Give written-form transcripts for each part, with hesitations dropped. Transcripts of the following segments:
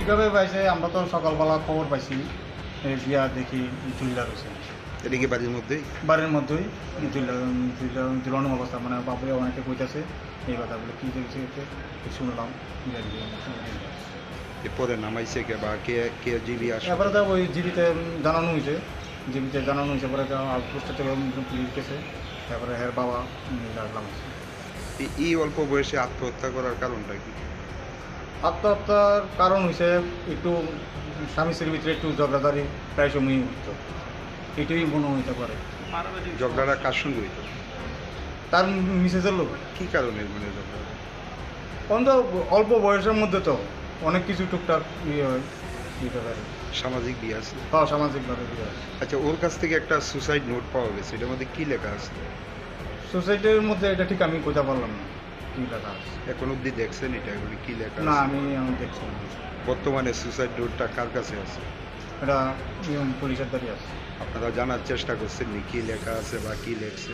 কীভাবে পাইছে? আমরা তো সকালবেলা খবর পাইছি, গিয়া দেখি চুল্লা রয়েছে। এটা কি বাড়ির মধ্যেই? বাড়ির মধ্যেই ঝুলানো অবস্থা, মানে বাবুই অনেকে কইতাছে এই কথা বলে কী দেখছে শুনলাম। এরপরে নামাইছে কে বা কে কে জিবি আসে? এবারে তো ওই জিবিতে জানানো হয়েছে, পরে আউটপোস্টে থেকে পুলিশ গেছে, তারপরে হের বাবা আসলাম। এই অল্প বয়সে আত্মহত্যা করার কারণটা কি? আত্মহত্যার কারণ হয়েছে একটু স্বামী স্ত্রীর ভিতরে একটু ঝগড়াদারি প্রায় সময়ই হতো, এটাই মনে হইতে পারে। ঝগড়াটা কার সঙ্গে হইতো? তার মিসেসের লোক। কী কারণে মানে ঝগড়া? অন্ত অল্প বয়সের মধ্যে তো অনেক কিছু টুকটাক ইয়ে হয়, দিতে পারে। সামাজিক বিয়ে আছে? হ্যাঁ, সামাজিকভাবে বিয়ে আছে। আচ্ছা, ওর কাছ থেকে একটা সুসাইড নোট পাওয়া গেছে, এটার মধ্যে কী লেখা আছে? সোসাইটির মধ্যে এটা ঠিক আমি কোথা পারলাম না কী লেখা আছে। এখন অবধি দেখছেন এটা এগুলি কী লেখা না, আছে? আমি দেখছি না। বর্তমানে সুসাইড নোটটা কার কাছে আছে? এটা পুলিশের দাঁড়িয়ে আছে। আপনারা জানার চেষ্টা করছেন নি কী লেখা আছে বা কী লেখছে?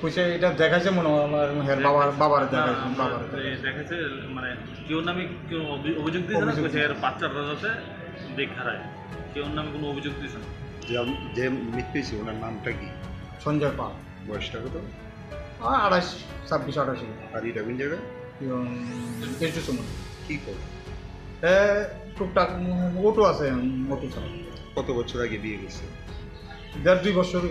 পুলিশে এটা দেখাইছে মনে হয় আমার হের বাবার দেখাইছে, মানে কেউ নামে কেউ অভিযোগ দিয়েছে না, এর বাচ্চারা যাতে দেখায় কেউ নামে কোনো অভিযোগ দিয়েছে না। যে মৃত্যু হয়েছে ওনার নামটা কি? সঞ্জয় পাল। বয়সটা কত? 26-28। আর এটা কোন জায়গায়? কিছু সময় কী কর? টুকটাক অটো আছে, অটো চালা। কত বছর আগে বিয়ে গেছে? 1.5-2 বছর।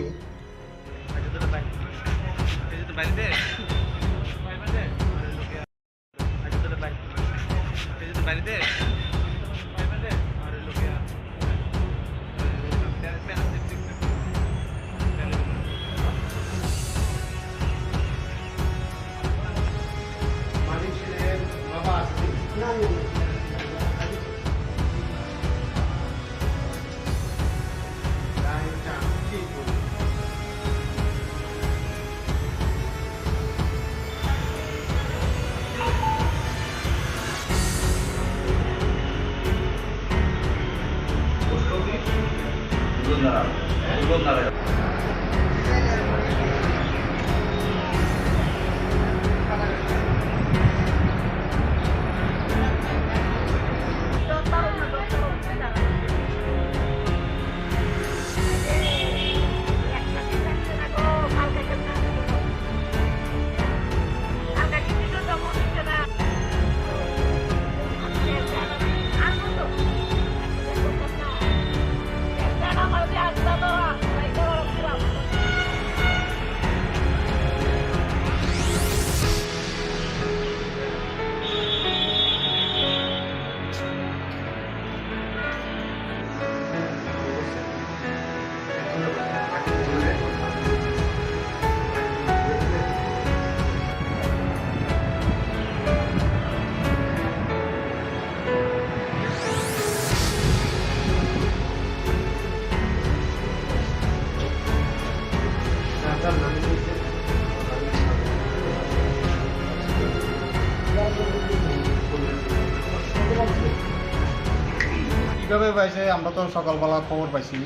কীভাবে পাইছে? আমরা তো সকালবেলা খবর পাইছি,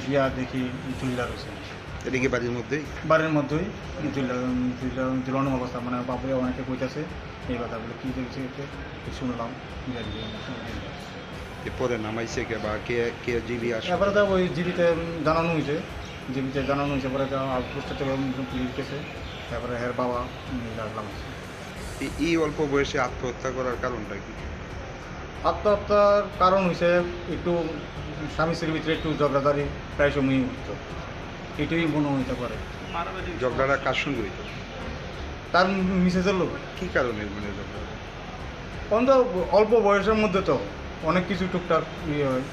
গিয়া দেখি চুল্লা রয়েছে। এটা কি বাড়ির মধ্যেই? বাড়ির মধ্যেই ঝুলানো অবস্থা, মানে বাবুই অনেকে কইতাছে এই কথা বলে কী দেখছে শুনলাম। এরপরে নামাইছে কে বা কে কে জিবি আসে? এবারে তো ওই জিবিতে জানানো হয়েছে পরে আউটপোস্টে থেকে পুলিশ গেছে, তারপরে হের বাবা ডাকলাম। এই অল্প বয়সে আত্মহত্যা করার কারণটা কি? আত্মহত্যার কারণ হয়েছে একটু স্বামী স্ত্রীর ভিতরে একটু ঝগড়াঝাড়ি প্রায় সময়ই হতো, এটাই মনে হইতে পারে। ঝগড়াটা কার সঙ্গে হইতো? তার মিসেজের লোক। কি কারণে মানে ঝগড়া? অন্ত অল্প বয়সের মধ্যে তো অনেক কিছু টুকটাক ইয়ে হয়,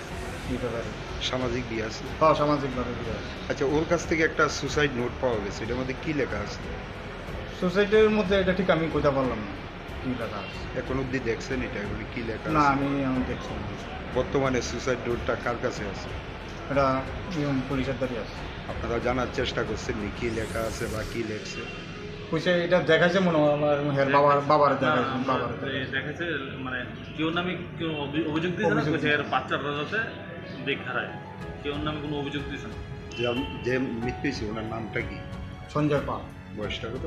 দিতে পারে। সামাজিক বিয়ে আছে? হ্যাঁ, সামাজিকভাবে বিয়ে হয়। আচ্ছা, ওর কাছ থেকে একটা সুসাইড নোট পাওয়া গেছে, এটার মধ্যে কি লেখা আছে? সোসাইটির মধ্যে এটা ঠিক আমি কইতে পারলাম না কি লেখা আছে। এখন অব্দি দেখছেন এটা এগুলি কি লেখা না, আছে? আমি দেখছি না। বর্তমানে সুসাইড নোটটা কার কাছে আছে? এটা পুলিশের দাঁড়িয়ে আছে। আপনারা জানার চেষ্টা করছেন নি কি লেখা আছে বা কি লেখছে? পুলিশে এটা দেখাইছে মনে হয় আমার হের বাবার দেখাইছে, বাবার দেখাচ্ছে মানে কেউ নামে কেউ অভিযোগ দিয়েছে না, কইছে এর বাচ্চারা যাতে দেখা রায়, কেউ নামে কোনো অভিযোগ দিয়েছে না। যে মৃত্যু হয়েছে ওনার নামটা কি? সঞ্জয় পাল। বয়সটা কত?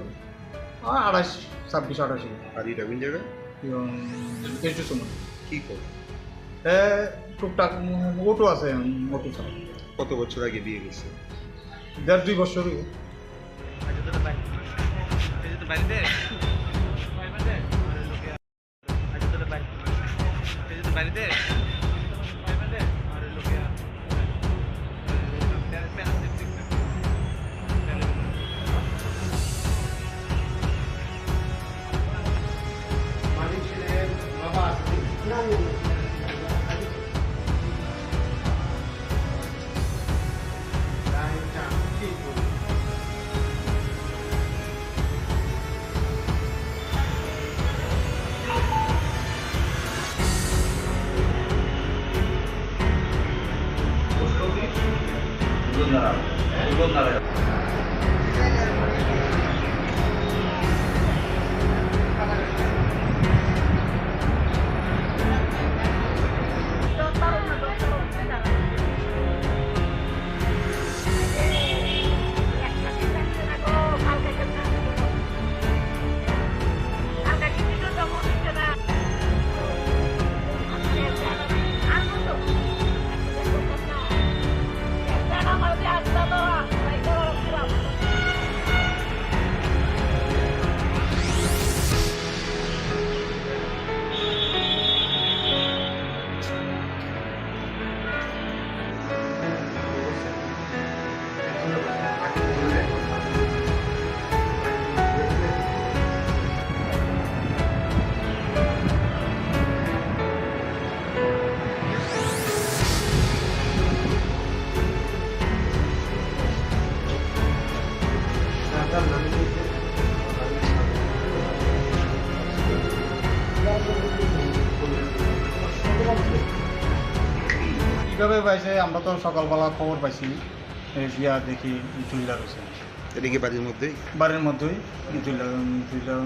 26-28। আর এটা কোন জায়গায়? একটু সময় কি করে? টুকটাক অটো আছে, অটো চালায়। কত বছর আগে বিয়ে গেছে? 1.5-2 বছরই। কীভাবে পাইছে? আমরা তো সকালবেলা খবর পাইছি, গিয়া দেখি ঝুল্লা রয়েছে। এটা কি বাড়ির মধ্যেই? বাড়ির মধ্যেই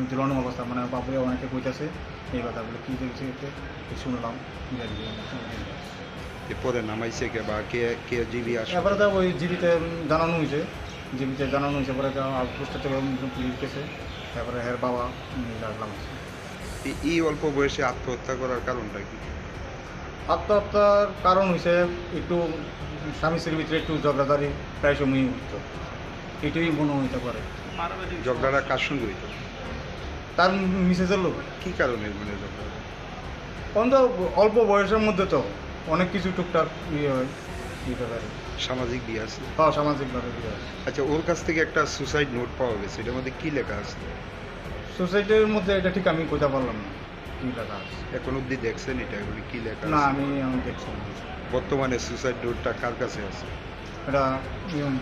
ঝুলানো অবস্থা, মানে বাবুরে অনেকে কইতাছে এই কথাগুলো, কী দেখছে এতে শুনলাম। এরপরে নামাইছে কে বা কে কে জিবি আসে? এবারে তো ওই জিবিতে জানানো হয়েছে পরে আউটপোস্টে থেকে পুলিশ গেছে, তারপরে হের বাবা ডাকলাম। এই অল্প বয়সে আত্মহত্যা করার কারণটা কি? আত্মহত্যার কারণ হয়েছে একটু স্বামী স্ত্রীর ভিতরে একটু ঝগড়াঝাড়ি প্রায় সময়ই হতো, এটাই মনে হইতে পারে। ঝগড়াটা কার সঙ্গে হইতো? তার মিসেজের লোক। কি কারণে মানে ঝগড়া? অন্ত অল্প বয়সের মধ্যে তো অনেক কিছু টুকটাক ইয়ে হয়, দিতে পারে। সামাজিক বিয়ে আছে? হ্যাঁ, সামাজিকভাবে বিয়ে হয়। আচ্ছা, ওর কাছ থেকে একটা সুসাইড নোট পাওয়া গেছে, এটার মধ্যে কি লেখা আছে? সোসাইটির মধ্যে এটা ঠিক আমি কইতে পারলাম না কি লেখা আছে। এখন অব্দি দেখছেন এটা এগুলি কি লেখা না, আছে? আমি দেখছি না। বর্তমানে সুসাইড নোটটা কার কাছে আছে? এটা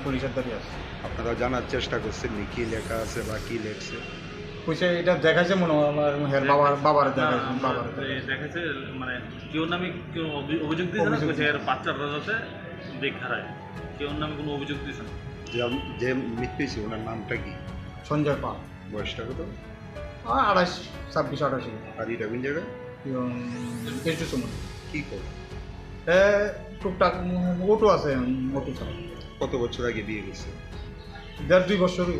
পুলিশের দাঁড়িয়ে আছে। আপনারা জানার চেষ্টা করছেন নি কি লেখা আছে বা কি লেখছে? পুলিশে এটা দেখাইছে মনে হয় আমার হের বাবার দেখাইছে, বাবার দেখাচ্ছে মানে কেউ নামে কেউ অভিযোগ দিয়েছে না, কইছে এর বাচ্চারা যাতে দেখা রায়, কেউ নামে কোনো অভিযোগ দিয়েছে না। যে মৃত্যু হয়েছে ওনার নামটা কি? সঞ্জয় পাল। বয়সটা কত? 26-28। আর এটা কোন জায়গায়? একটু সময় কি করে? টুকটাক অটো আছে, অটো চালায়। কত বছর আগে বিয়ে গেছে? 1.5-2 বছরই।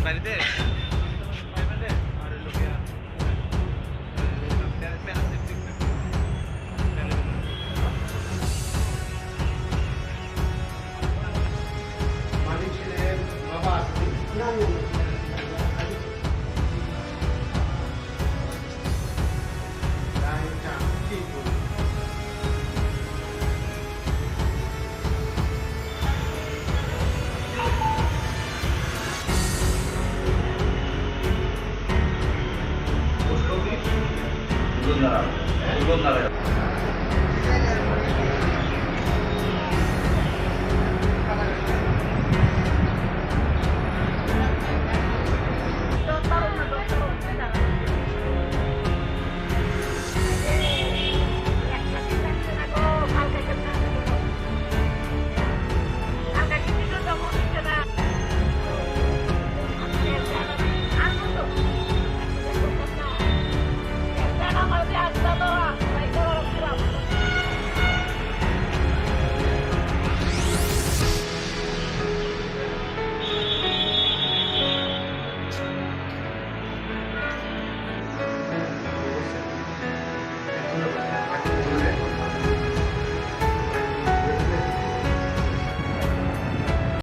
বাড়িতে Hasta luego.